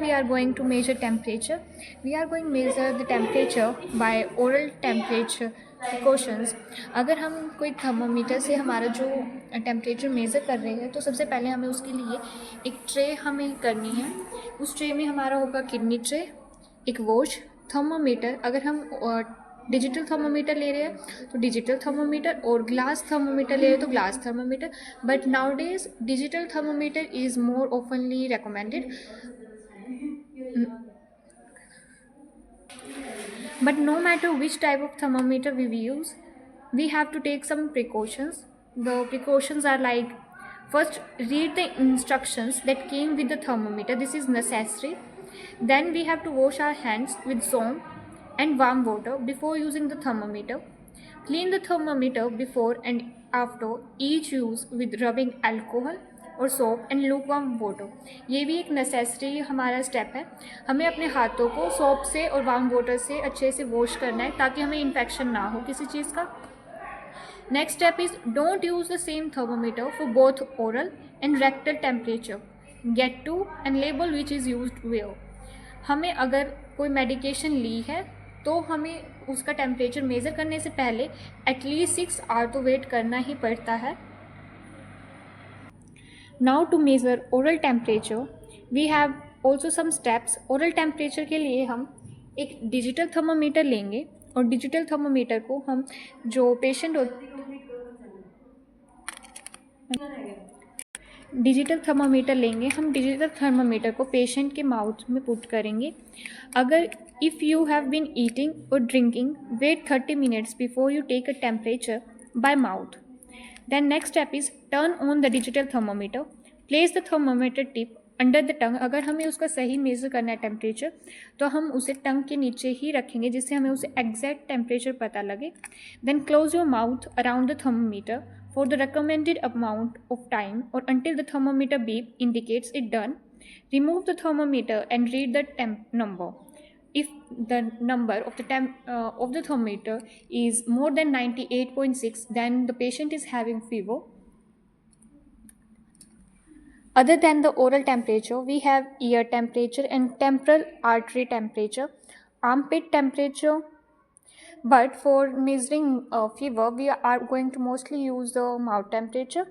we are going to measure temperature. We are going to measure the temperature by oral temperature precautions. अगर हम कोई thermometer से हमारा जो टेम्परेचर मेज़र कर रहे हैं तो सबसे पहले हमें उसके लिए एक ट्रे हमें करनी है. उस ट्रे में हमारा होगा किडनी ट्रे, एक वॉच, थर्मोमीटर. अगर हम डिजिटल थर्मोमीटर ले रहे हैं तो डिजिटल थर्मोमीटर, और ग्लास थर्मोमीटर ले रहे हैं तो glass thermometer. But now days digital thermometer is more ऑफनली recommended. But no matter which type of thermometer we use, we have to take some precautions. The precautions are like, first, read the instructions that came with the thermometer. This is necessary. Then we have to wash our hands with soap and warm water before using the thermometer. Clean the thermometer before and after each use with rubbing alcohol और soap and look warm water. ये भी एक necessary हमारा step है. हमें अपने हाथों को सोप से और वार्म वाटर से अच्छे से वॉश करना है ताकि हमें इन्फेक्शन ना हो किसी चीज़ का. Next step is don't use the same thermometer for both oral and rectal temperature. Get two and label which is used where. हमें अगर कोई मेडिकेशन ली है तो हमें उसका टेम्परेचर मेज़र करने से पहले एटलीस्ट 6 आवर तो वेट करना ही पड़ता है. Now to measure oral temperature, we have also some steps. Oral temperature के लिए हम एक डिजिटल थर्मोमीटर लेंगे और डिजिटल थर्मोमीटर को हम जो पेशेंट डिजिटल थर्मोमीटर लेंगे, हम डिजिटल थर्मोमीटर को पेशेंट के माउथ में पुट करेंगे. अगर if you have been eating or drinking, wait 30 minutes before you take a temperature by mouth. Then next step is turn on the digital thermometer. Place the thermometer tip under the tongue. अगर हमें उसका सही measure करना है temperature तो हम उसे टंग के नीचे ही रखेंगे जिससे हमें उसे एग्जैक्ट टेम्परेचर पता लगे. Then close your mouth around the thermometer for the recommended amount of time or until the thermometer beep indicates it done. Remove the thermometer and read the temp number. If the number of the thermometer is more than 98.6, then the patient is having fever. Other than the oral temperature, we have ear temperature and temporal artery temperature, armpit temperature. But for measuring fever, we are going to mostly use the mouth temperature.